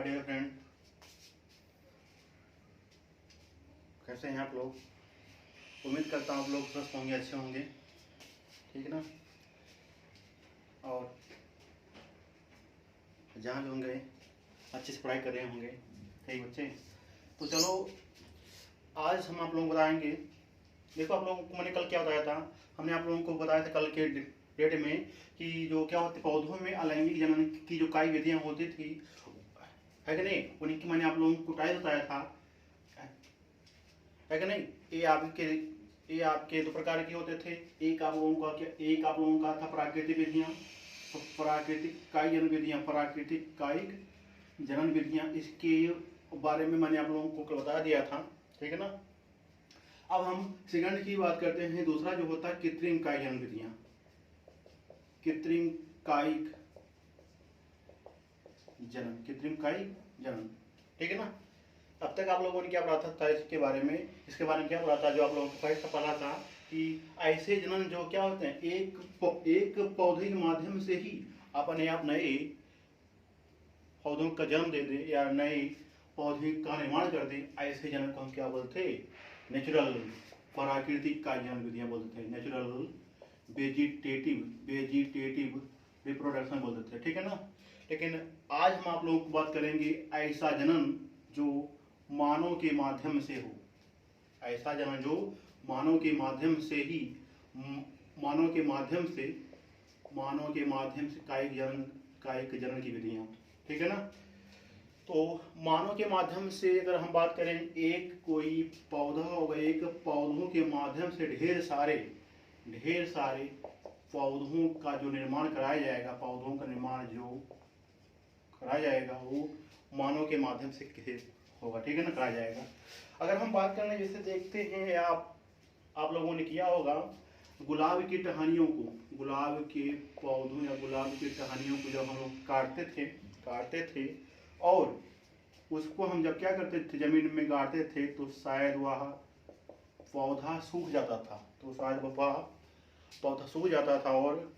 Hi dear friend, कैसे हैं आप लोग। उम्मीद करता हूँ आप लोग स्वस्थ होंगे, अच्छे होंगे, ठीक है ना। और जहाँ भी होंगे अच्छे से पढ़ाई कर रहे होंगे, ठीक बच्चे। तो चलो आज हम आप लोगों को बताएंगे। देखो आप लोगों को मैंने कल क्या बताया था, हमने आप लोगों को बताया था कल के डेट में कि जो क्या होते पौधों में अलैंगिक जनन की जो कई विधियाँ होती थी, है कि नहीं, उन्हीं की मैंने आप लोगों को टाइप बताया था, है कि नहीं। ये आपके दो प्रकार के होते थे। एक आप लोगों का क्या, एक आप लोगों का था प्राकृतिक विधियाँ, तो प्राकृतिक कायिक जनन विधियाँ, प्राकृतिक कायिक जनन विधियाँ, इसके बारे में मैंने आप लोगों को कल बता दिया था, ठीक है ना। अब हम सेकंड की बात करते हैं। दूसरा जो होता है कृत्रिम कायिक जनन विधियाँ, कृत्रिम कायिक जनन, कृत्रिम कायिक जनन, ठीक है ना। अब तक आप लोगों ने क्या पढ़ा था इसके बारे में, क्या पढ़ा था, जो आप लोगों को फर्स्ट पढ़ा था कि ऐसे जनन जो क्या होते हैं, एक पौधे के माध्यम से ही अपने आप नए पौधों का जन्म दे दे या नए पौधे का निर्माण कर दे, ऐसे जनन को हम क्या बोलते हैं, नेचुरल प्राकृतिक कायिक जनन विधियां बोलते थे, नेचुरल वेजिटेटिव रिप्रोडक्शन बोलते थे, ठीक है ना। लेकिन आज हम आप लोगों को बात करेंगे ऐसा जनन जो मानव के माध्यम से हो, ऐसा जनन जो मानव के माध्यम से ही, मानव के माध्यम से कायिक जनन की विधियां, ठीक है ना। तो मानव के माध्यम से अगर हम बात करें, एक कोई पौधा होगा, एक पौधों के माध्यम से ढेर सारे पौधों का जो निर्माण कराया जाएगा, पौधों का निर्माण जो कराया जाएगा वो मानव के माध्यम से होगा, ठीक है ना, कराया जाएगा। अगर हम बात करें, जैसे देखते हैं आप लोगों ने किया होगा गुलाब की टहनियों को, गुलाब के पौधों या गुलाब की टहनियों को जब हम लोग काटते थे और उसको हम जब क्या करते थे, जमीन में गाड़ते थे, तो शायद वह पौधा सूख जाता था, और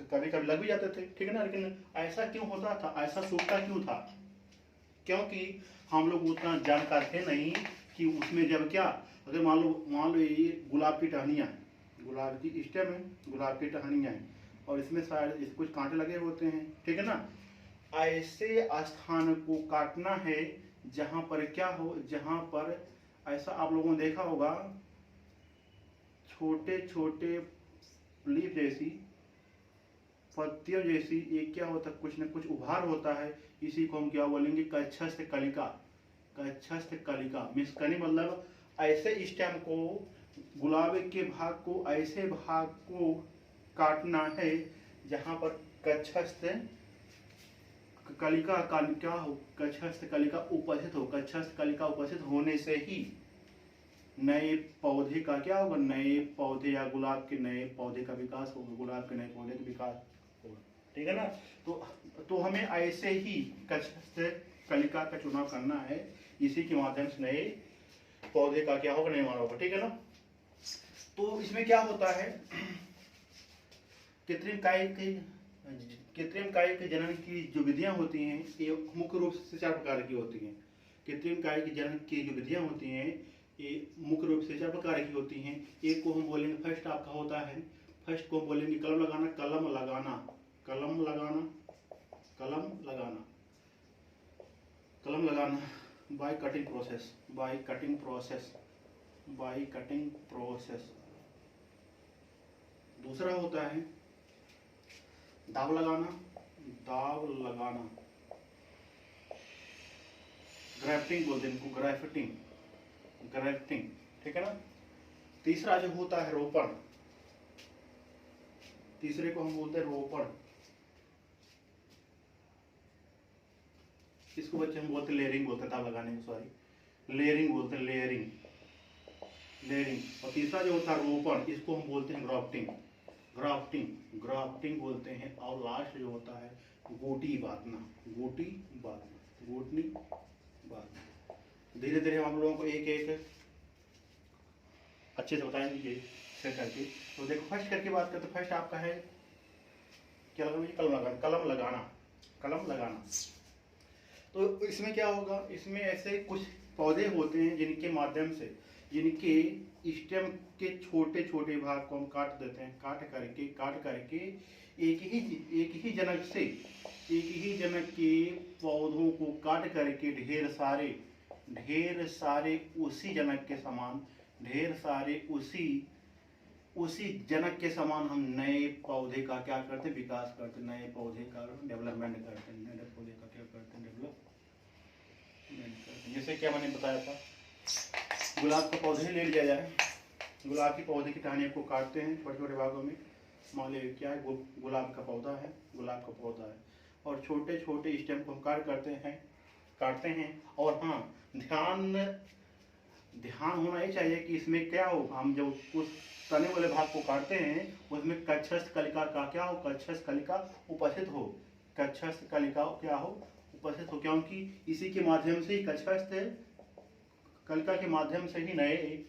कभी कभी लग भी जाते थे, ठीक है ना। लेकिन ऐसा क्यों होता था, ऐसा सूखता क्यों था, क्योंकि हम लोग उतना जानकार थे नहीं कि उसमें जब क्या, अगर मान लो ये गुलाब की टहनियाँ हैं, गुलाब की स्टेम है, गुलाब की टहनियाँ हैं और इसमें शायद कुछ कांटे लगे होते हैं, ठीक है ना। ऐसे स्थान को काटना है जहाँ पर क्या हो, जहाँ पर ऐसा आप लोगों ने देखा होगा छोटे छोटे लीफ जैसी, पत्तियों जैसी, ये क्या होता है, कुछ न कुछ उभार होता है, इसी को हम क्या बोलेंगे, कच्छस्थ कलिका। कच्छस्थ कलिका मीन्स कली, मतलब ऐसे स्टेम को, गुलाब के भाग को, ऐसे भाग को काटना है जहां पर कच्छस्थ कलिका का क्या हो, कच्छस्थ कलिका उपस्थित हो। कच्छस्थ कलिका उपस्थित होने से ही नए पौधे का क्या होगा, नए पौधे या गुलाब के नए पौधे का विकास होगा, गुलाब के नए पौधे का विकास होगा, ठीक है ना। तो हमें ऐसे ही कच्छस्थ कलिका का चुनाव करना है, इसी के माध्यम से नए पौधे का क्या होगा, निर्माण होगा, ठीक है ना। तो इसमें क्या होता है, कृत्रिम कायिक जनन की जो विधियां होती हैं, ये मुख्य रूप से 4 प्रकार की होती हैं। कृत्रिम कायिक जनन की जो विधियां होती हैं ये मुख्य रूप से 4 प्रकार की होती हैं। एक को हम बोलेंगे, फर्स्ट आपका होता है, फर्स्ट को हम बोलेंगे कलम लगाना बाय कटिंग प्रोसेस। दूसरा होता है दाव लगाना, ग्राफ्टिंग बोलते हैं इनको, ग्राफ्टिंग, ठीक है ना। तीसरा जो होता है रोपण, तीसरे को हम बोलते हैं रोपण, इसको बच्चे हम बोलते हैं लेयरिंग, बोलते हैं दाव लगाने को, सॉरी लेयरिंग बोलते हैं, लेयरिंग। और तीसरा जो होता है रोपण, इसको हम बोलते हैं ग्राफ्टिंग बोलते हैं। और लास्ट जो होता है गोटी बांधना। धीरे धीरे हम लोगों को एक एक अच्छे से बताएंगे शेयर करके। तो देखो फर्स्ट करके बात करते, फर्स्ट आपका है क्या लगाना, कलम लगाना। तो इसमें क्या होगा, इसमें ऐसे कुछ पौधे होते हैं जिनके माध्यम से, जिनके स्टेम के छोटे छोटे भाग को हम काट देते हैं, काट करके एक ही जनक से, एक ही जनक के पौधों को काट करके ढेर सारे उसी जनक के समान, ढेर सारे उसी जनक के समान हम नए पौधे का क्या करते हैं, विकास करते हैं, नए पौधे का डेवलपमेंट करते हैं, नए पौधे का क्या करते हैं, डेवलपमेंट करते हैं। जैसे क्या मैंने बताया था, गुलाब का पौधे ले लिया जाए, गुलाब के पौधे की टहनियों को काटते हैं छोटे छोटे भागों में, मान लीजिए क्या है, गुलाब का पौधा है, गुलाब का पौधा है, और छोटे छोटे स्टेम को हम काटते हैं। और हाँ, ध्यान होना ही चाहिए कि इसमें क्या हो, हम जब उस तने वाले भाग को काटते हैं उसमें कक्षस्थ कलिका का क्या हो, कक्षस्थ कलिका उपस्थित हो, कक्षस्थ कलिका क्या हो, उपस्थित हो, क्योंकि इसी के माध्यम से, कक्षस्थ कलिका के माध्यम से ही नए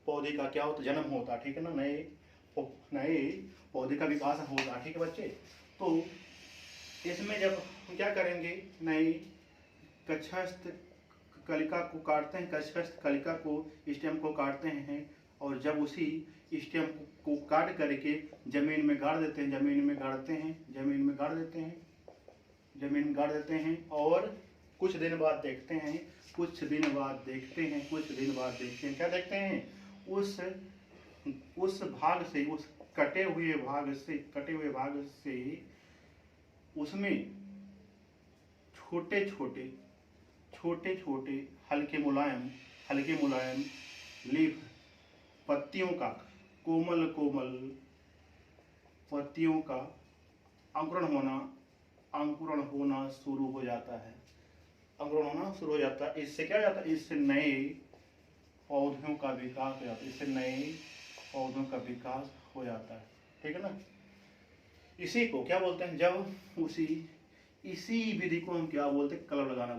पौधे का क्या होता, जन्म होता, ठीक है ना, नए पौधे का विकास होता, ठीक है बच्चे। तो इसमें जब हम क्या करेंगे, नई कक्षस्थ कलिका को काटते हैं, कक्षस्थ कलिका को, स्टेम को काटते हैं, और जब उसी स्टेम को काट करके जमीन में गाड़ देते हैं, जमीन में गाड़ देते हैं, और कुछ दिन बाद देखते हैं, क्या देखते हैं, उस भाग से, उस कटे हुए भाग से उसमें छोटे छोटे हल्के मुलायम लीफ, पत्तियों का, कोमल पत्तियों का अंकुरण होना शुरू हो जाता है, इससे क्या हो जाता है, इससे नए पौधों का विकास हो जाता है, ठीक है ना। इसी को क्या बोलते हैं, जब इसी विधि को हम क्या बोलते हैं, कलम लगाना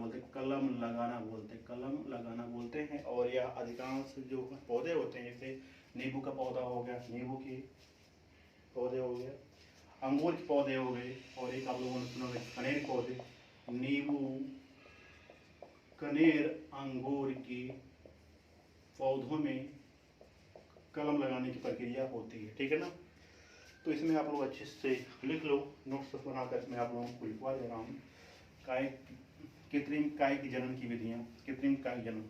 बोलते हैं। और यह अधिकांश जो पौधे होते हैं, जैसे नींबू का पौधा हो गया, नींबू के पौधे हो गए, अंगूर के पौधे हो गए, और एक आप लोगों ने सुना होगा कनेर पौधे, नींबू, कनेर, अंगूर के पौधों में कलम लगाने की प्रक्रिया होती है, ठीक है ना। तो इसमें आप लोग अच्छे से लिख लो, नोट्स बनाकर मैं आप लोगों को लिखवा दे रहा हूँ। कृत्रिम कायिक जनन की विधियाँ, कृत्रिम कायिक जनन।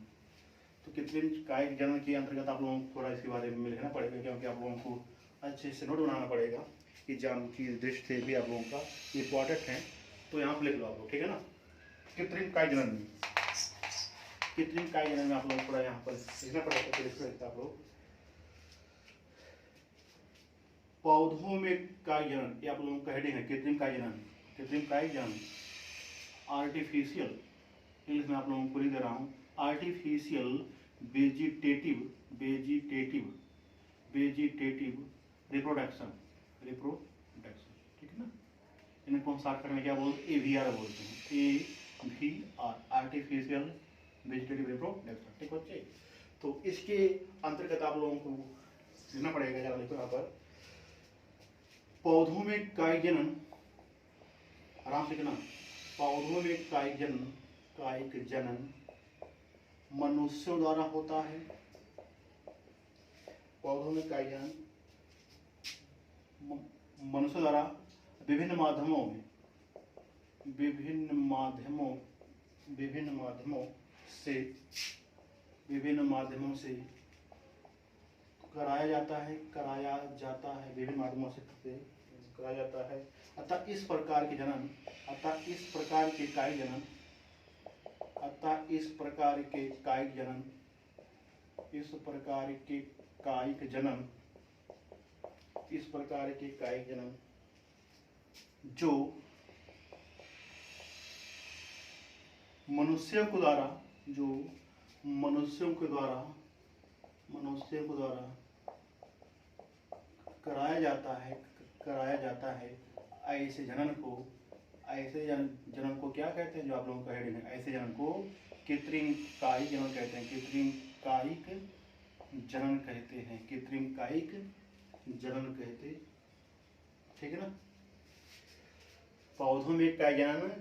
तो कृत्रिम कायिक जनन के अंतर्गत आप लोगों को थोड़ा इसके बारे में लिखना पड़ेगा, क्योंकि आप लोगों को अच्छे से नोट बनाना पड़ेगा, एग्जाम की दृष्टि से भी आप लोगों का इम्पोर्टेंट है। तो यहाँ पर लिख लो आप लोग, ठीक है ना। कृत्रिम कायिक जनन में आप लोग थोड़ा यहाँ पर लिखना पड़ेगा, लिख सकते आप लोग। पौधों में कायिक जनन, ये आप लोगों का हेडिंग है, कृत्रिम कायिक जनन, आर्टिफिशियल, इंग्लिश में आप लोगों को लिख दे रहा हूँ, आर्टिफिशियल वेजिटेटिव रिप्रोडक्शन, ठीक है ना। इनको हम साथ करने क्या बोलते हैं, AVR बोलते हैं, AVR, आर्टिफिशियल वेजिटेटिव रिप्रोडक्शन, ठीक बच्चे। तो इसके अंतर्गत आप लोगों को लिखना पड़ेगा, जरा देखो यहाँ पर, पौधों में कायिक जनन, आराम से लिखना, पौधों में कायिक जनन मनुष्यों द्वारा होता है, पौधों में कायिक जनन मनुष्यों द्वारा विभिन्न माध्यमों से कराया जाता है, विभिन्न माध्यमों से कराया जाता है। अतः इस प्रकार के कायिक जनन जो मनुष्यों के द्वारा कराया जाता है, ऐसे जनन को क्या कहते हैं, जो आप लोगों का हेडिंग है, ऐसे जनन को कृत्रिम कायिक जनन कहते हैं, कृत्रिम कायिक जनन कहते, ठीक है ना। पौधों में कायिक जनन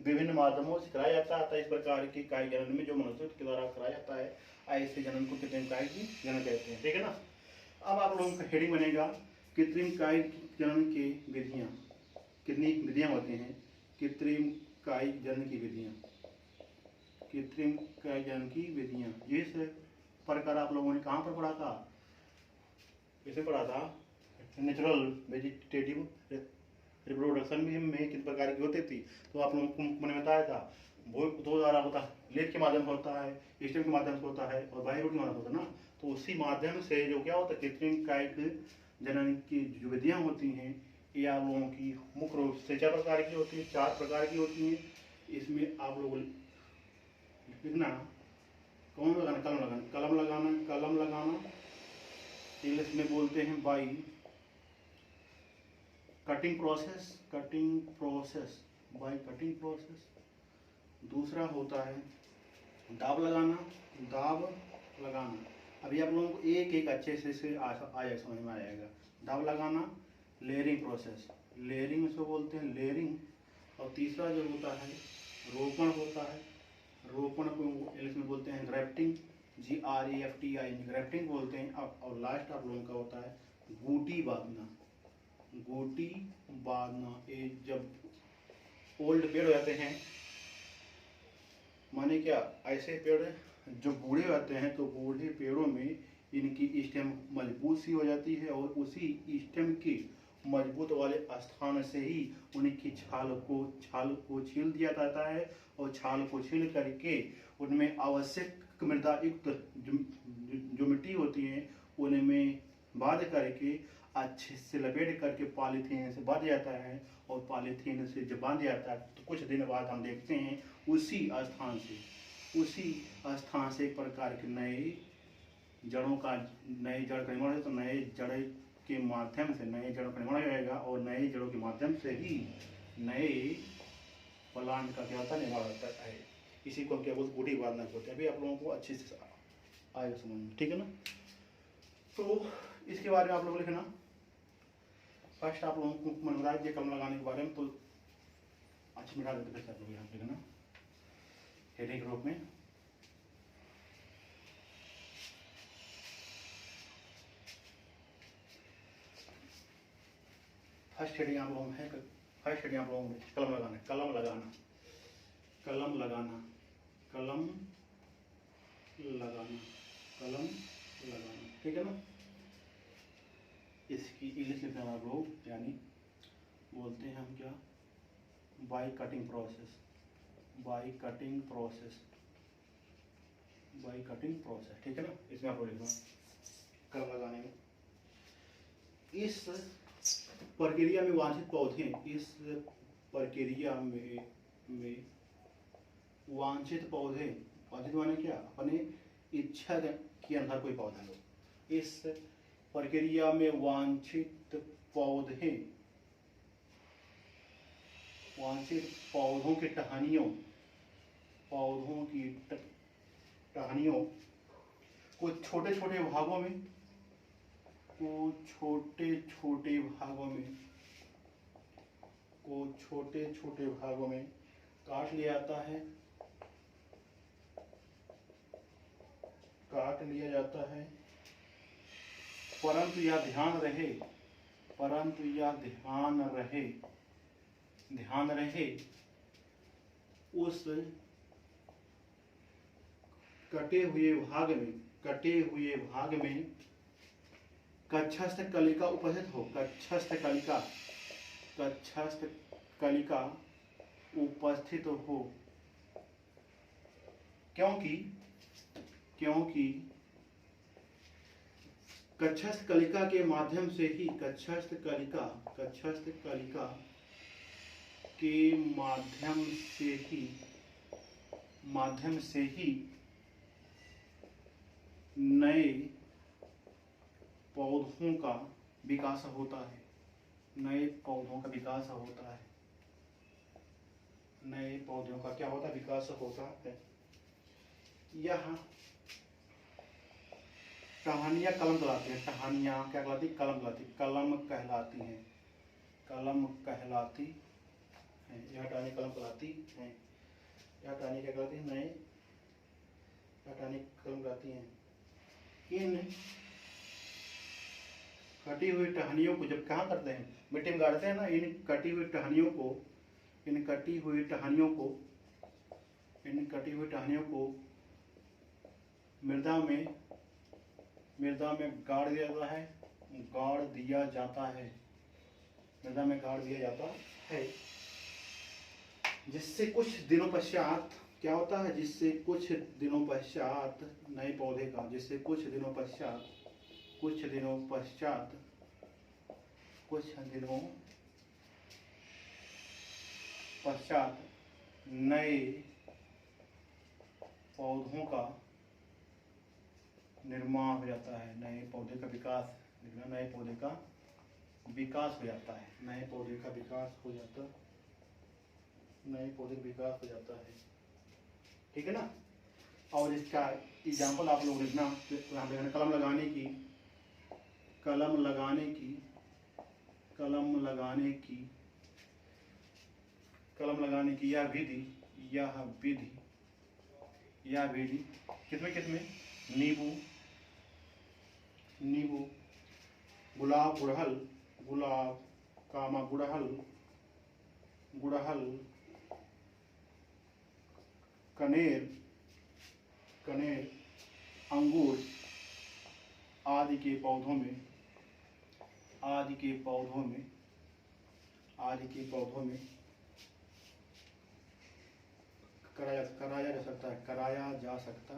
विभिन्न माध्यमों से कराया जाता है। इस प्रकार के कायिक जनन में जो मनुष्य के द्वारा कराया जाता है, ऐसे जनन को कृत्रिम कायिक जनन कहते हैं। ठीक है ना। अब आप लोगों का हेडिंग बनेगा कृत्रिम कायिक जनन की विधियाँ। कितनी विधियाँ होती हैं कृत्रिम कायिक जनन की विधियाँ? कृत्रिम कायिक जनन की विधियाँ जिस प्रकार आप लोगों ने कहाँ पर पढ़ा था? इसे पढ़ा था नेचुरल वेजिटेटिव रिप्रोडक्शन में किस प्रकार की होती थी, तो आप लोगों को मैंने बताया था वो दो द्वारा होता है, लेट के माध्यम से होता है, स्टेम के माध्यम से होता है और बाह्य रूट के माध्यम से होता है ना। तो उसी माध्यम से जो क्या होता है कृत्रिम कायिक जनन की जो विधियाँ होती हैं ये आप लोगों की मुख्य रूप से 4 प्रकार की होती है, 4 प्रकार की होती हैं। इसमें आप लोग लिखना, कौन लगाना? कलम लगाना, कलम लगाना, कलम लगाना इंग्लिश में बोलते हैं by cutting process, cutting process, by cutting process. दूसरा होता है दाब लगाना, दाब लगाना। अभी आप लोगों को एक एक अच्छे से आएगा, समझ में आएगा। दाब लगाना, लेयरिंग प्रोसेस, लेयरिंग इसको बोलते हैं, लेयरिंग। और तीसरा जो होता है रोपण होता है, रोपण को इंग्लिश में बोलते हैं ग्राफ्टिंग, GRAFTING, ग्राफ्टिंग बोलते हैं। और लास्ट आप लोगों का होता है गूटी बांधना, गूटी बांधना। ये जब ओल्ड पेड़ हो जाते हैं, माने क्या ऐसे पेड़ जो बूढ़े होते हैं, तो बूढ़े पेड़ों में इनकी स्टेम मजबूत सी हो जाती है और उसी स्टेम के मजबूत वाले स्थान से ही उनकी छाल को छील दिया जाता है और छाल को छील करके उनमें आवश्यक मृदा युक्त जो मिट्टी होती है उनमें बांध करके अच्छे से लपेट करके पॉलीथीन से बांध जाता है। और पॉलीथीन से जब बांध जाता है तो कुछ दिन बाद हम देखते हैं उसी स्थान से एक प्रकार के नए जड़ों का नए जड़ का निर्माण है। तो नए जड़ के माध्यम से नए जड़ों का निर्माण हो जाएगा और नए जड़ों के माध्यम से ही नए प्लांट का क्या होता है, निर्माण होता है। इसी को हम क्या बोलते हैं, बूढ़ी बांधना बोलते हैं। अभी आप लोगों को अच्छे से आएगा समझ में, ठीक है ना। तो इसके बारे में आप लोग लिखना। फर्स्ट आप लोगों को मन बता दीजिए कलम लगाने के बारे में, तो अच्छी मिटा देते फिर आप लोग यहाँ लिखना हेडिंग ग्रुप में। फर्स्ट हेडिंग आप लोगों है, फर्स्ट हेडिंग आप लोगों में कलम लगाना, कलम लगाना, कलम लगाना, कलम लगाना, कलम लगाना, ठीक है ना। इसकी इंग्लिश लिखना आप लोग, यानी बोलते हैं हम क्या, by cutting process, by cutting process, by cutting process, ठीक है ना। इसमें आप लोग लिखना कलम लगाने में। इस प्रक्रिया में वांछित पौधे, इस प्रक्रिया में वांछित पौधे, वांछित माने क्या, अपने इच्छा के अनुसार कोई पौधा लो। इस प्रक्रिया में वांछित पौधे, वांछित पौधों की टहनियों, पौधों की टहनियों को छोटे छोटे भागों में, को छोटे छोटे भागों में, को छोटे छोटे भागों में काट लिया जाता है, काट लिया जाता है। परंतु यह ध्यान रहे, परंतु यह ध्यान रहे, ध्यान रहे उस कटे हुए भाग में, कटे हुए भाग में कक्षस्थ कलिका उपस्थित हो, कक्षस्थ कलिका, कक्षस्थ कलिका उपस्थित हो। क्योंकि क्योंकि कक्षस्थ कलिका के माध्यम से ही, कक्षस्थ कलिका, कक्षस्थ कलिका के माध्यम से ही नए पौधों का विकास होता है, नए पौधों का विकास होता है, नए पौधों का क्या होता है, विकास होता है। यह टहनियाँ कलम कहलाती हैं, टहनियाँ क्या कहलाती, कलम कहलाती, कलम कहलाती हैं, कलम कहलाती हैं, यह हटानी कलम कहलाती हैं, यह हटानी क्या कहलाती है, नए हटानी कलम कहलाती हैं। इन कटी हुई टहनियों को जब कहाँ करते हैं, मिट्टी में गाड़ते हैं ना, इन कटी हुई टहनियों को, इन कटी हुई टहनियों को, इन कटी हुई टहनियों को मृदा में गाड़ दिया जाता है, गाड़ दिया जाता है, मृदा में गाड़ दिया जाता है, जिससे कुछ दिनों पश्चात क्या होता है, जिससे कुछ दिनों पश्चात नए पौधे का, जिससे कुछ दिनों पश्चात नए पौधों का निर्माण हो जाता है, नए पौधे का विकास हो जाता है, नए पौधे का विकास हो जाता है। ठीक है ना। और इसका एग्जाम्पल आप लोग लिखना, कलम लगाने की यह विधि किसमें नींबू, गुलाब, गुड़हल, कनेर, अंगूर आदि के पौधों में कराया जा सकता।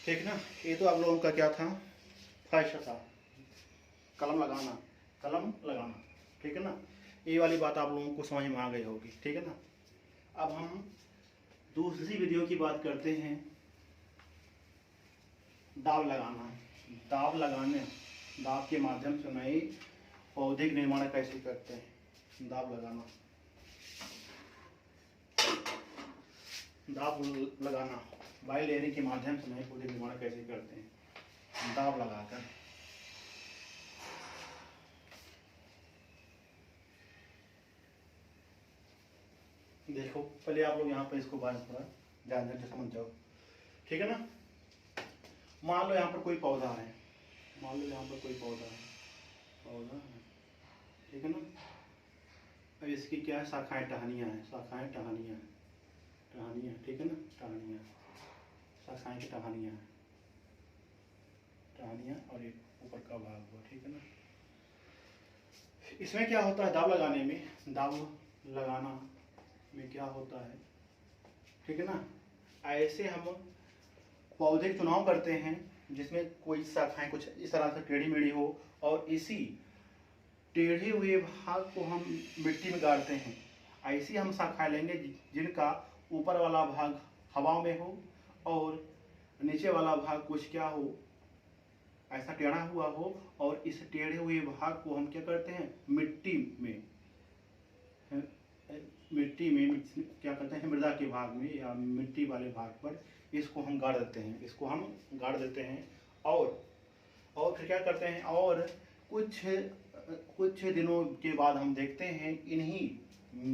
ठीक ना। ये तो आप लोगों का क्या था, फर्स्ट था, कलम लगाना। ठीक है ना। ये वाली बात आप लोगों को समझ में आ गई होगी। ठीक है ना। अब हम दूसरी विधियों की बात करते हैं, दाव लगाना। दाव के माध्यम से नए पौधे का निर्माण कैसे करते हैं, दाव लगाना, बाई लेयरिंग के माध्यम से नए पौधे निर्माण कैसे करते हैं, दाव लगाकर। देखो पहले आप लोग यहाँ पर इसको बात थोड़ा ध्यान से समझ जाओ। ठीक है ना। मान लो यहाँ पर कोई पौधा है, ठीक है ना। अब इसकी क्या शाखाएं टहनियाँ हैं, ठीक है ना। शाखाएं की टहनियाँ और एक ऊपर का भाग हुआ। ठीक है ना। इसमें क्या होता है, दाव लगाना में क्या होता है, ठीक है ना। ऐसे हम पौधे का चुनाव करते हैं जिसमें कोई शाखाएं कुछ इस तरह से टेढ़ी मेढ़ी हो, और इसी टेढ़े हुए भाग को हम मिट्टी में गाड़ते हैं। ऐसी हम शाखाएं लेंगे जिनका ऊपर वाला भाग हवा में हो और नीचे वाला भाग कुछ क्या हो, ऐसा टेढ़ा हुआ हो, और इस टेढ़े हुए भाग को हम क्या करते हैं, मिट्टी में क्या करते हैं, मृदा के भाग में या मिट्टी वाले भाग पर इसको हम गाड़ देते हैं। और फिर क्या करते हैं, और कुछ दिनों के बाद हम देखते हैं इन्हीं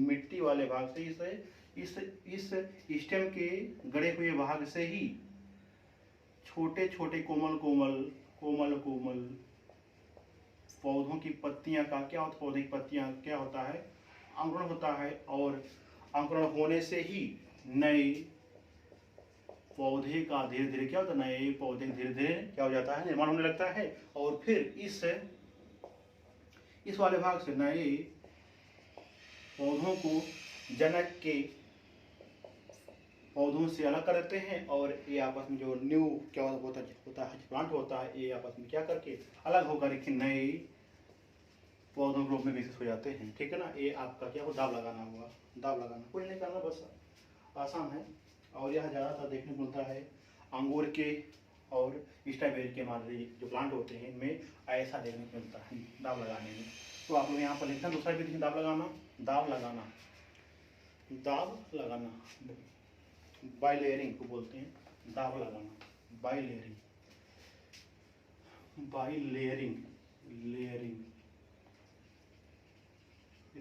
मिट्टी वाले भाग से इस स्टेम के गड़े हुए भाग से ही छोटे छोटे कोमल पौधों की पत्तियां का क्या होता है, पौधे की पत्तियां क्या होता है, अंकुरण होता है। और अंकुरण होने से ही नए पौधे का धीरे धीरे क्या होता है, नए पौधे धीरे धीरे क्या हो जाता है, निर्माण होने लगता है। और फिर इस वाले भाग से नए पौधों को जनक के पौधों से अलग कर देते हैं, और ये आपस में जो न्यू क्या होता है प्लांट होता है, ये आपस में क्या करके अलग होकर एक नए पौधों के रूप में विकसित हो जाते हैं। ठीक है ना। ये आपका क्या हो, दाव लगाना कुछ नहीं करना, बस आसान है। और यह ज़्यादातर देखने को मिलता है अंगूर के और स्ट्रॉबेरी के मादरी जो प्लांट होते हैं इनमें ऐसा देखने को मिलता है दाव लगाने में। तो आप लोग यहाँ पर लिखना, दूसरा विधि दाव लगाना बाई लेयरिंग को बोलते हैं, दाव लगाना, बाई लेयरिंग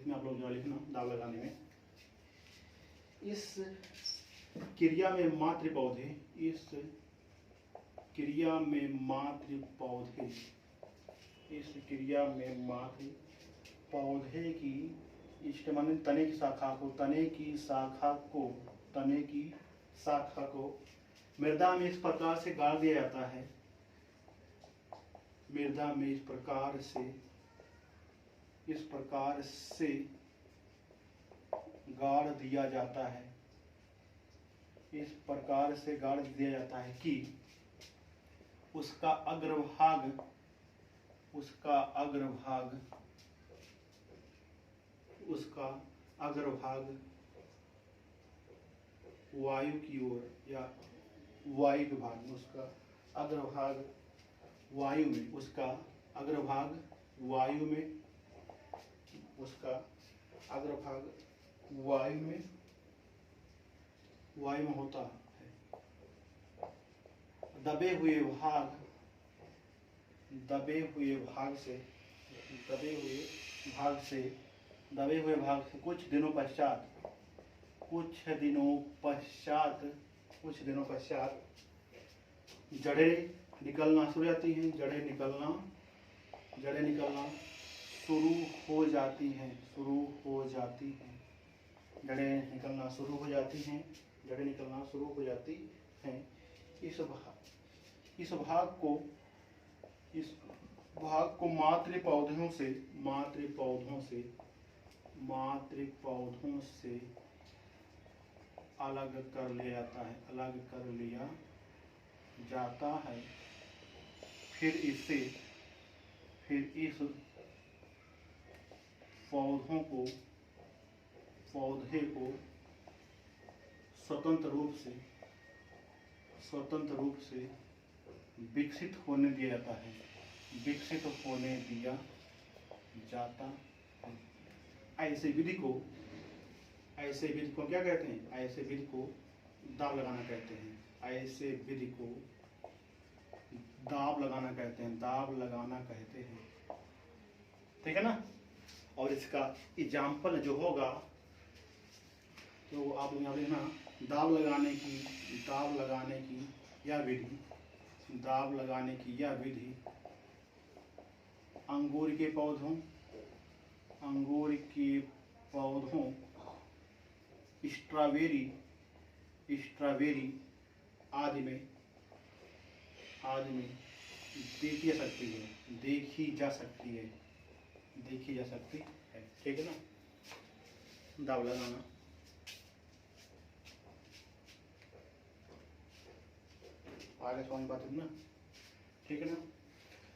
इसमें आप लोग जो लिखना दाव लगाने में, इस क्रिया में मातृ पौधे, इस क्रिया में मातृ पौधे, इस क्रिया में मातृ पौधे की स्टेम तने की शाखा को, तने की शाखा को, तने की शाखा को मृदा में इस प्रकार से गाड़ दिया जाता है, मृदा में इस प्रकार से गाड़ दिया जाता है, इस प्रकार से गाड़ दिया जाता है कि उसका अग्रभाग, उसका अग्रभाग, उसका अग्रभाग वायु की ओर या वायु विभाग में, उसका अग्रभाग वायु में, उसका अग्रभाग वायु में, उसका अग्रभाग वायु में होता है। दबे हुए भाग, दबे हुए भाग से, दबे हुए भाग से, दबे हुए भाग से कुछ दिनों पश्चात, कुछ दिनों पश्चात जड़ें निकलना शुरू हो जाती हैं, जड़ें निकलना शुरू हो जाती हैं, जड़ें निकलना शुरू हो जाती हैं, जड़ें निकलना शुरू हो जाती हैं। इस भाग को मातृ पौधों से अलग कर लिया जाता है, फिर इस पौधे को स्वतंत्र रूप से विकसित होने दिया जाता है, ऐसे विधि को क्या कहते हैं? ऐसे विधि को दाब लगाना कहते हैं, ऐसे विधि को दाब लगाना कहते हैं, ठीक है ना। और इसका एग्जाम्पल जो होगा तो आप यहाँ देखना, दाब लगाने की यह विधि, अंगूर के पौधों, स्ट्रॉबेरी आदि में देखी जा सकती है, ठीक है ना। दाव लगाना, आगे समझ पाते हैं ना, ठीक है ना।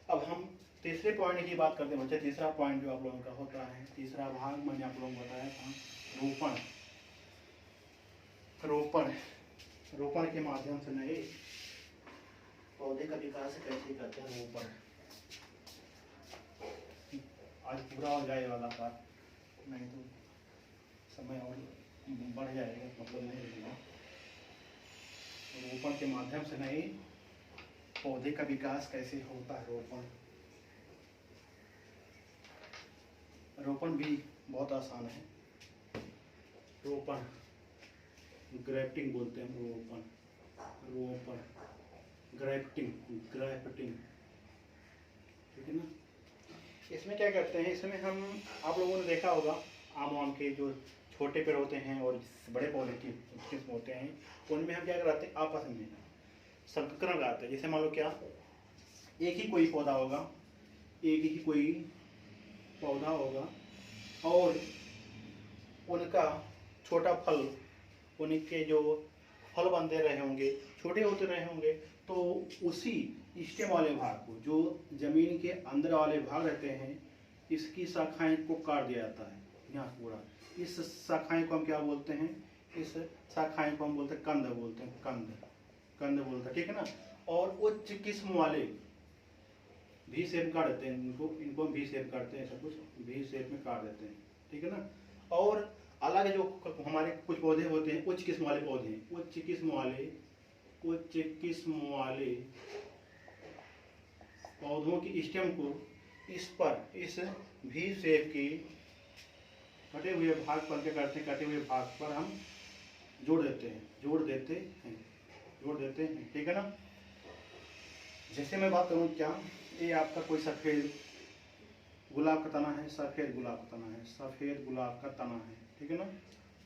अब हम तीसरे पॉइंट की बात करते हैं बच्चे। तीसरा पॉइंट जो आप लोगों का होता है, तीसरा भाग मैंने आप लोगों को बताया था रोपण के माध्यम से नए पौधे का विकास कैसे करते हैं। रोपण आज पूरा हो जाए वाला बात, नहीं तो समय और बढ़ जाएगा, मतलब नहीं रहेगा। रोपण के माध्यम से नए पौधे का विकास कैसे होता है। रोपण भी बहुत आसान है। रोपण ग्राफ्टिंग बोलते हैं, रोपण ग्राफ्टिंग, ठीक है ना। इसमें क्या करते हैं, इसमें हम, आप लोगों ने देखा होगा आम के जो छोटे पेड़ होते हैं और बड़े पौधे की किस्म होते हैं, उनमें हम क्या कराते हैं, आपस में संकरण कराते हैं। जैसे मान लो क्या, एक ही कोई पौधा होगा और उनका छोटा फल, उनके जो फल बनते रहे होंगे, छोटे होते रहे होंगे, तो उसी स्टेम वाले भाग को, जो जमीन के अंदर वाले भाग रहते हैं, इसकी शाखाएं को काट दिया जाता है। यहाँ पूरा इस शाखाएं को हम क्या बोलते हैं, इस शाखाएं को हम बोलते हैं कंद बोलते हैं, कंद बोलते हैं, ठीक है ना। और उच्च किस्म वाले भी शेप काट देते हैं, इनको भी शेप काटते हैं, सब कुछ भी शेप में काट देते हैं, ठीक है ना। और अलग जो हमारे कुछ पौधे होते हैं, उच्च किस्म वाले पौधे, उच्च किस्म वाले पौधों की स्टेम को इस भी शेप की कटे हुए भाग पर क्या करते हैं, कटे हुए भाग पर हम जोड़ देते हैं, ठीक है ना। जैसे मैं बात करूँ क्या, ये आपका कोई सफ़ेद गुलाब का तना है, सफ़ेद गुलाब का तना है, ठीक है ना।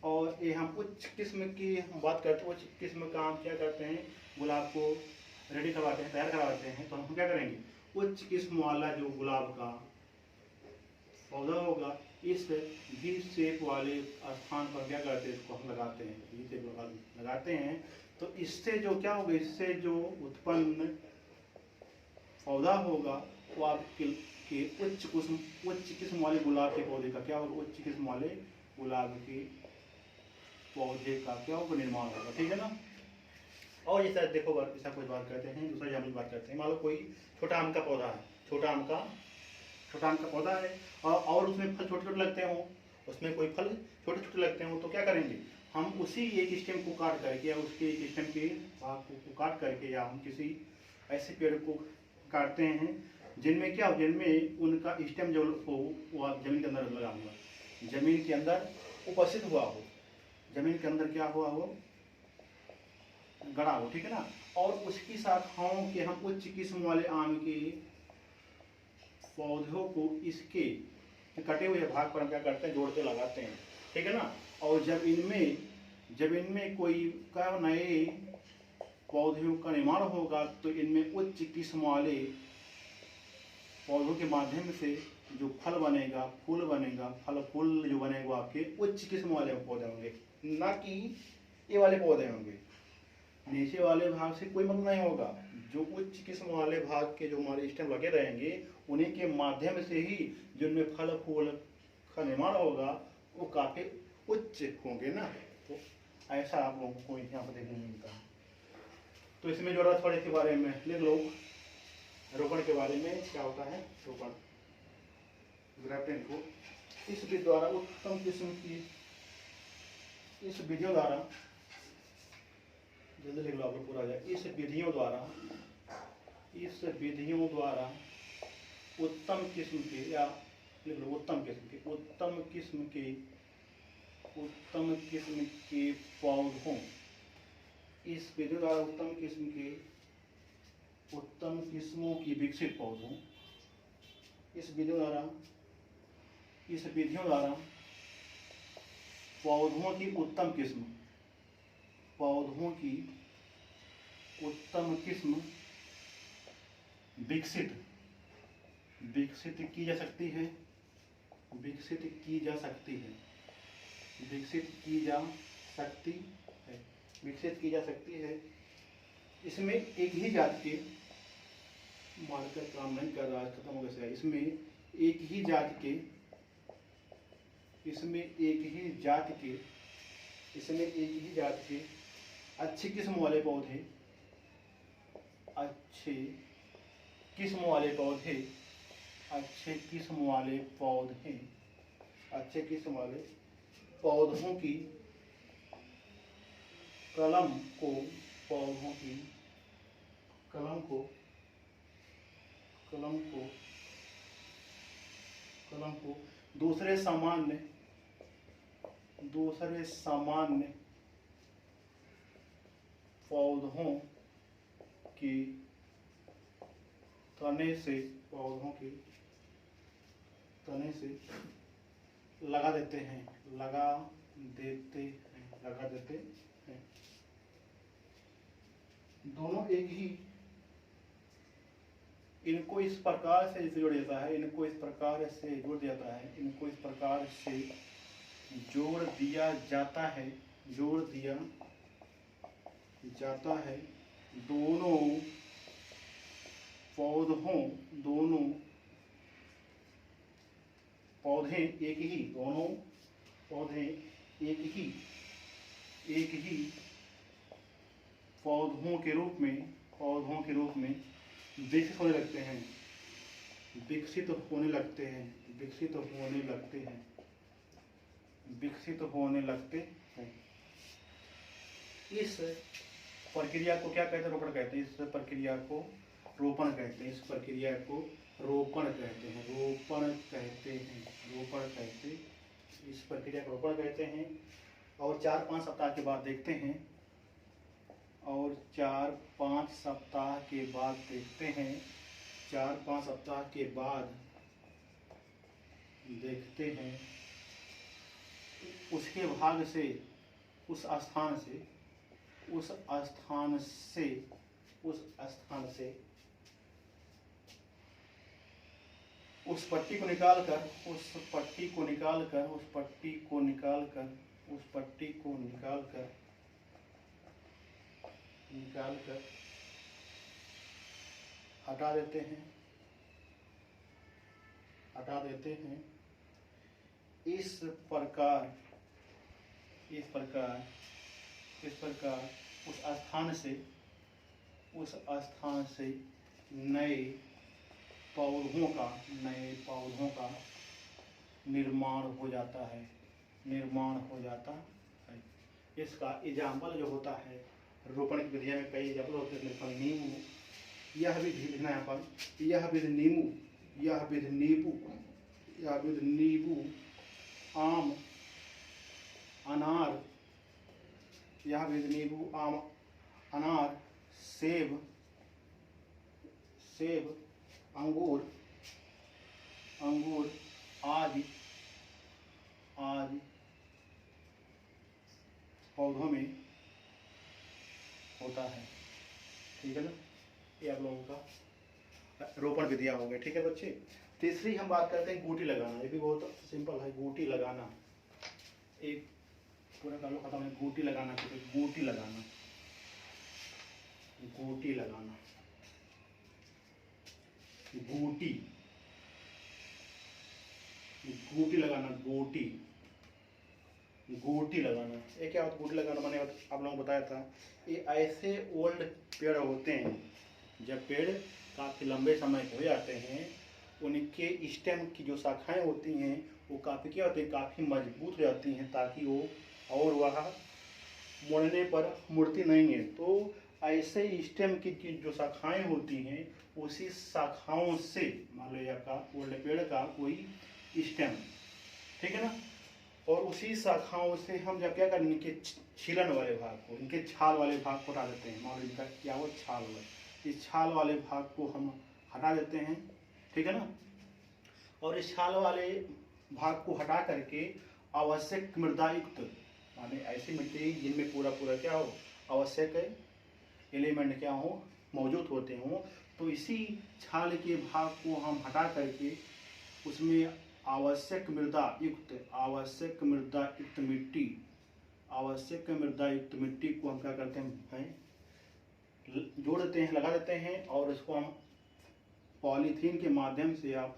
और ये हम उच्च किस्म की हम बात करते हैं, उच्च किस्म का हम क्या करते हैं, गुलाब को रेडी करवाते हैं, तैयार करवाते हैं। तो हम क्या करेंगे, उच्च किस्म वाला जो गुलाब का पौधा होगा, इस वी शेप वाले स्थान पर क्या करते हैं, इसको हम लगाते हैं, वी शेप लगाते हैं। तो इससे जो क्या होगा, इससे जो उत्पन्न पौधा होगा वो आपके उच्च किस्म वाले गुलाब के पौधे का क्या होगा, उच्च किस्म वाले गुलाब के पौधे का क्या होगा, निर्माण होगा, ठीक है ना। और ये शायद देखो ऐसा कुछ बात करते हैं, दूसरा जामुन बात करते हैं। मान लो कोई छोटा आम का पौधा है, छोटा आम का पौधा है, और उसमें फल छोटे छोटे लगते हों, उसमें कोई फल छोटे छोटे लगते हों, तो क्या करेंगे, हम उसी एक स्टेम को काट करके या उसके एक स्टेम के भाग को काट करके, या हम किसी ऐसे पेड़ को काटते हैं जिनमें क्या हो, जिनमें उनका स्टेम जो हो वो आप जमीन के अंदर लगा हुआ, जमीन के अंदर उपस्थित हुआ हो, जमीन के अंदर क्या हुआ हो, गड़ा हो, ठीक है ना। और उसकी शाखाओं के हम उच्च किस्म वाले आम के पौधों को इसके कटे हुए भाग पर हम क्या करते हैं, जोड़ते लगाते हैं, ठीक है ना। और जब इनमें कोई का नए पौधों का निर्माण होगा, तो इनमें उच्च किस्म वाले पौधों के माध्यम से जो फल बनेगा, फूल बनेगा, फूल जो बनेगा आपके उच्च किस्म वाले पौधे होंगे, ना कि ये वाले पौधे होंगे। नीचे वाले भाग से कोई मतलब नहीं होगा, जो उच्च किस्म वाले भाग के जो हमारे स्टेम लगे रहेंगे, उन्हीं के माध्यम से ही जिनमें फल फूल का निर्माण होगा वो काफी उच्च होंगे ना। तो ऐसा आप लोगों को यहाँ पर देखने मिलता है। तो इसमें जो रथ के बारे में लिख लो, रोपण के बारे में क्या होता है, रोपण ग्राफ्टिंग को इस विधि द्वारा उत्तम किस्म की, इस विधियों द्वारा, जल्दी लिख लो आप लोग पूरा जाए, इस विधियों द्वारा उत्तम किस्म के, या लिख लो उत्तम किस्म के पौधों, इस विधि द्वारा उत्तम किस्मों की विकसित पौधों, इस विधियों द्वारा पौधों की उत्तम किस्म विकसित की जा सकती है, इसमें एक ही जात के, मार्कर काम नहीं कर रहा है, खत्म हो गया, इसमें एक ही जात के अच्छी किस्म वाले पौधे, अच्छे किस्म वाले पौधों की कलम को दूसरे सामान्य पौधों के तने से लगा देते हैं। दोनों एक ही, इनको इस प्रकार से जोड़ देता है, इनको इस प्रकार से जोड़ दिया जाता है, दोनों पौधे एक ही पौधों के रूप में विकसित होने लगते हैं। इस प्रक्रिया को क्या कहते हैं, रोपण कहते हैं। इस प्रक्रिया को रोपण कहते इस प्रक्रिया को रोपण कहते हैं। और 4-5 सप्ताह के बाद देखते हैं, और 4-5 सप्ताह के बाद देखते हैं, 4-5 सप्ताह के बाद देखते हैं उसके भाग से, उस स्थान से, उस स्थान से, उस स्थान से उस पट्टी को निकाल कर, उस पट्टी को निकाल कर, उस पट्टी को निकाल कर, उस पट्टी को निकाल कर, निकाल कर हटा देते हैं, हटा देते हैं। इस प्रकार, इस प्रकार, इस प्रकार उस स्थान से, उस स्थान से नए पौधों का, नए पौधों का निर्माण हो जाता है, निर्माण हो जाता है। इसका एग्जाम्पल जो होता है रोपण की विधिया में कई एग्जाम्पल होते हैं। पर नींबू, यह विधि लिखना है पर, यह विधि नींबू, यह विधि नींबू, यह विधि नींबू, आम, अनार, यह विधि नींबू, आम, अनार, सेब, सेब, अंगूर, अंगूर आदि, आदि पौधों में होता है। ठीक है ना, ये आप लोगों का रोपण विधियां हो गए। ठीक है बच्चे, तीसरी हम बात करते हैं गूटी लगाना। ये भी बहुत सिंपल है, गूटी लगाना। एक पूरा काम खत्म है, गूटी लगाना। गूटी लगाना, गूटी लगाना, गूटी, गूटी लगाना, गूटी, गूटी लगाना। ये क्या होता है गूटी लगाना? मैंने आप लोगों को बताया था, ये ऐसे ओल्ड पेड़ होते हैं, जब पेड़ काफ़ी लंबे समय के हो जाते हैं, उनके स्टेम की जो शाखाएं होती हैं वो काफ़ी क्या होती है, काफ़ी मजबूत हो जाती हैं, ताकि वो और वह मुड़ने पर मुड़ती नहीं है। तो ऐसे स्टेम की जो शाखाएं होती हैं, उसी शाखाओं से, मान लो का ओल्ड पेड़ का कोई स्टेम, ठीक है ना, और उसी शाखाओं से हम जब क्या करें, इनके छीलन वाले भाग को, इनके छाल वाले भाग को हटा देते हैं। मान लो इनका क्या हो, छाल वाला, इस छाल वाले भाग को हम हटा देते हैं। ठीक है ना, और इस छाल वाले भाग को हटा करके आवश्यक मृदा युक्त, माने ऐसी मिट्टी जिनमें पूरा पूरा क्या हो, आवश्यक एलिमेंट क्या हो, मौजूद होते हों, तो इसी छाल के भाग को हम हटा करके उसमें आवश्यक मृदा युक्त, आवश्यक मृदा युक्त मिट्टी, आवश्यक मृदा युक्त मिट्टी को हम क्या करते हैं, जोड़ देते हैं, लगा देते हैं, और इसको हम पॉलीथीन के माध्यम से, आप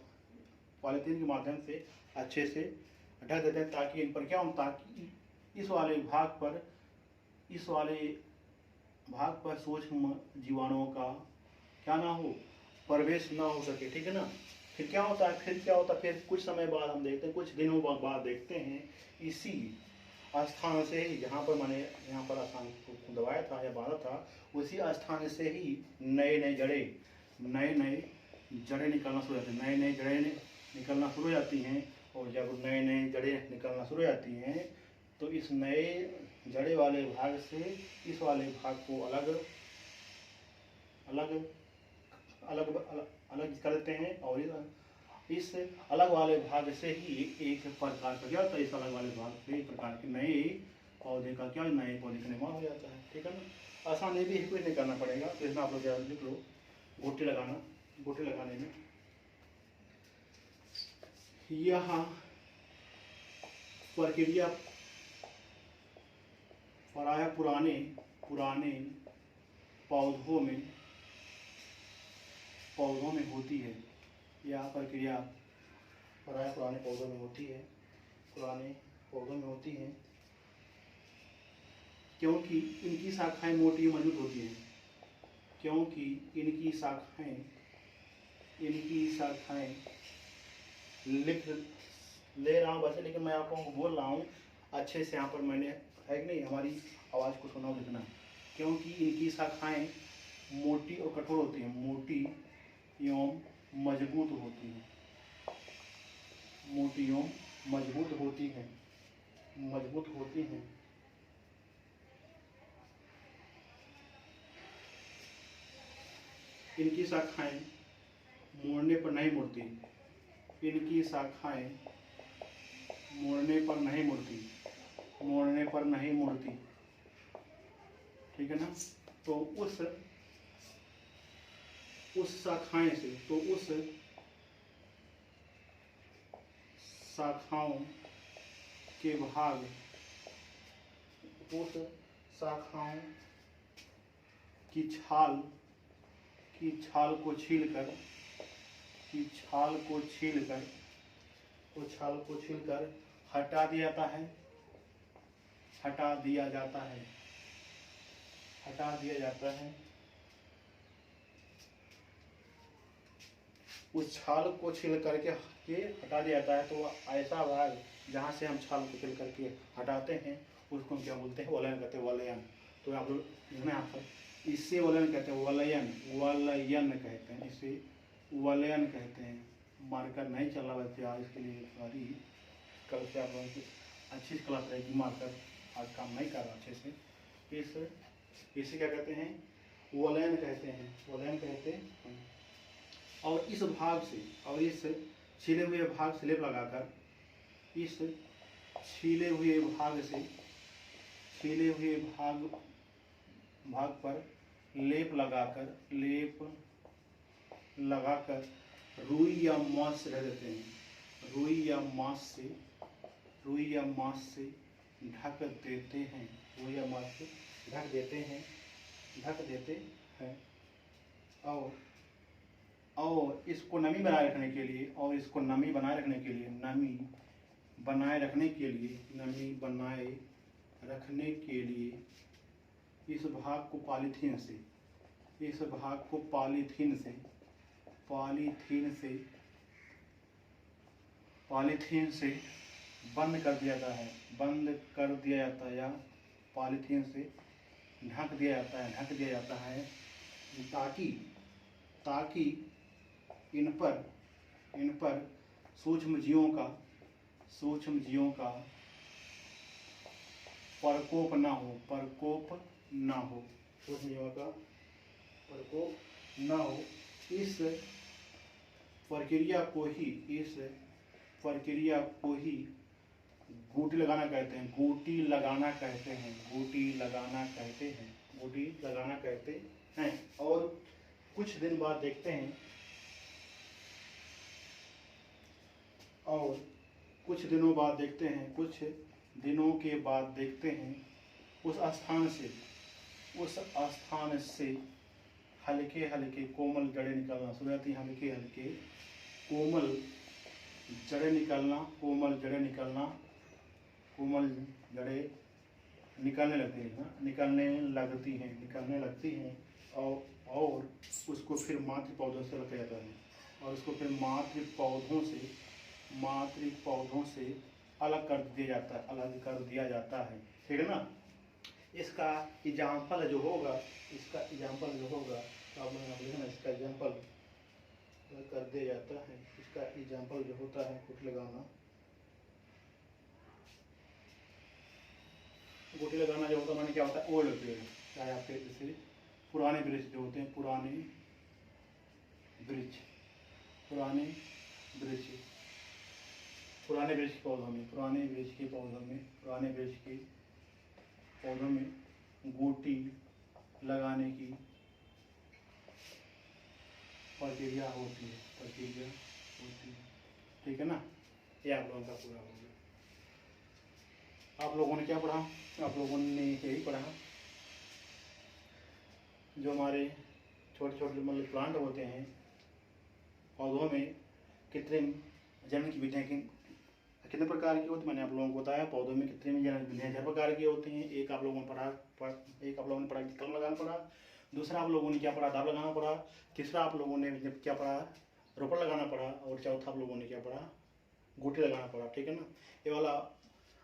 पॉलीथीन के माध्यम से अच्छे से ढक देते हैं, ताकि इन पर क्या हो, ताकि इस वाले भाग पर, इस वाले भाग पर सूक्ष्म जीवाणुओं का क्या ना हो, प्रवेश ना हो सके। ठीक है ना, फिर क्या होता है, फिर क्या होता है, फिर कुछ समय बाद हम देखते हैं, कुछ दिनों बाद देखते हैं, इसी स्थान से ही, जहाँ पर मैंने यहाँ पर स्थान को दबाया था या बांधा था, उसी स्थान से ही नए नए जड़ें, नए नए जड़ें निकलना शुरू हो जाती हैं, नए नए जड़ें निकलना शुरू हो जाती हैं। और जब नए नए जड़ें निकलना शुरू हो जाती हैं, तो इस नए जड़े वाले भाग से इस वाले भाग को अलग अलग अलग अलग, अलग कर देते हैं, और इस अलग वाले भाग से ही एक प्रकार का क्या होता है, इस अलग वाले भाग से एक प्रकार के नए पौधे का क्या, नए पौधे का निर्माण हो जाता है। ठीक है ना, आसान ये भी कुछ नहीं करना पड़ेगा। तो इसमें आप लोग क्या लिख लो, गोटी लगाना। गोटी लगाने में यह प्रक्रिया प्रायः पुराने पुराने पौधों में होती है। यह प्रक्रिया प्रायः पुराने पौधों में होती है, पुराने पौधों में होती है, क्योंकि इनकी शाखाएं मोटी मजबूत होती हैं, क्योंकि इनकी शाखाएं लिख ले रहा हूँ वैसे, लेकिन मैं आप लोगों को बोल रहा हूँ अच्छे से। यहाँ पर मैंने है कि नहीं, हमारी आवाज़ को सुना लिखना, क्योंकि इनकी शाखाएं मोटी और कठोर होती हैं, मोटी एवं मजबूत होती हैं, मोटी एवं मजबूत होती हैं, मजबूत होती हैं। इनकी शाखाएं मोड़ने पर नहीं मुड़ती, इनकी शाखाएं मोड़ने पर नहीं मुड़ती, मोड़ने पर नहीं मुड़ती, ठीक है ना। तो उस शाखाएं से, तो उस शाखाओं के भाग, उस शाखाओं की छाल को छीलकर, की छाल को छीलकर, तो छाल को छीलकर हटा दिया जाता है, हटा दिया जाता है, हटा दिया जाता है। उस छाल को छील करके हटा दिया जाता है। तो ऐसा भाग जहाँ से हम छाल को छील करके हटाते हैं उसको क्या बोलते हैं? वलयन कहते हैं, वलयन। तो आप लोग यहाँ पर इससे वलयन कहते हैं, वलयन, वलयन कहते हैं, इसे वलयन कहते हैं। मार्कर नहीं चल रहा बच्चे आज, इसके लिए सॉरी। कल से आप लोगों की अच्छी क्लास रहेगी, मार्कर आज काम नहीं कर रहा अच्छे से। इसे क्या कहते हैं? वलयन कहते हैं, वलयन कहते हैं। और इस भाग से, और इस छीले हुए भाग से लेप लगाकर, इस छीले हुए भाग से, छीले हुए भाग पर लेप लगाकर रुई या मांस से ढक देते हैं, रुई या मांस से ढक देते हैं, रुई या मांस से ढक देते हैं। और इसको नमी बनाए रखने के लिए, नमी बनाए रखने के लिए इस भाग को पॉलीथीन से बंद कर दिया जाता है, या पॉलीथीन से ढक दिया जाता है, ताकि इन पर सूक्ष्म जीवों का प्रकोप ना हो, सूक्ष्म जीवों का प्रकोप ना हो। इस प्रक्रिया को ही गूटी लगाना कहते हैं। और कुछ दिन बाद देखते हैं, कुछ दिनों के बाद देखते हैं उस स्थान से हल्के कोमल जड़ें निकलना शुरू होती हैं, हल्के कोमल जड़ें निकलने लगती हैं। और उसको फिर मातृ पौधों से रखा जाता है, और उसको फिर मातृ पौधों से अलग कर दिया जाता है, ठीक है ना। इसका एग्जाम्पल जो होगा, तो आप लोग ना इसका एग्जाम्पल कर दिया जाता है। इसका एग्जाम्पल जो होता है गुटी लगाना जो होता है, माने क्या होता है? ओल्ड पेड़, चाहे आपके जैसे पुराने वृक्ष जो होते हैं, पुराने वृक्ष के पौधों में गोटी लगाने की प्रक्रिया होती है, ठीक है ना। ये आप लोगों का पूरा हो गया। आप लोगों ने क्या पढ़ा? आप लोगों ने यही पढ़ा, जो हमारे छोटे मतलब प्लांट होते हैं, पौधों में कृत्रिम जनन की विधियाँ कितने प्रकार की होती है। मैंने आप लोगों को बताया पौधों में कृत्रिम जनन विधियाँ 4 प्रकार की होती हैं। एक आप लोगों ने पढ़ा कि कलम लगाना पड़ा, दूसरा आप लोगों ने क्या पढ़ा? दाब लगाना पड़ा, तीसरा आप लोगों ने क्या पढ़ा? रोपड़ लगाना पड़ा, और चौथा आप लोगों ने क्या पढ़ा? गोटी लगाना पड़ा, ठीक है ना। ये वाला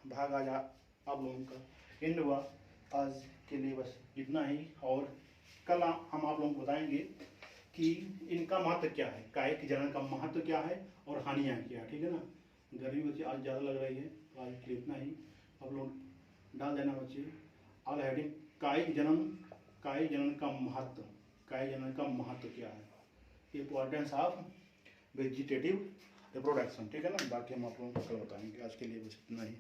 भाग आज आप लोगों का एंड हुआ। आज के लिए बस इतना ही, और कल हम आप लोगों को बताएंगे कि इनका महत्व क्या है, कायिक जनन का महत्व क्या है और हानियाँ क्या है, ठीक है ना। गर्मी बच्चे आज ज़्यादा लग रही है, तो आज के लिए इतना ही आप लोग डाल देना बच्चे। अगला हेडिंग कायिक जनन का महत्व। कायिक जनन का महत्व क्या है? इंपॉर्टेंस ऑफ वेजिटेटिव रिप्रोडक्शन, ठीक है ना। बाकी हम आप लोगों को कल बताएंगे। आज के लिए बस इतना ही।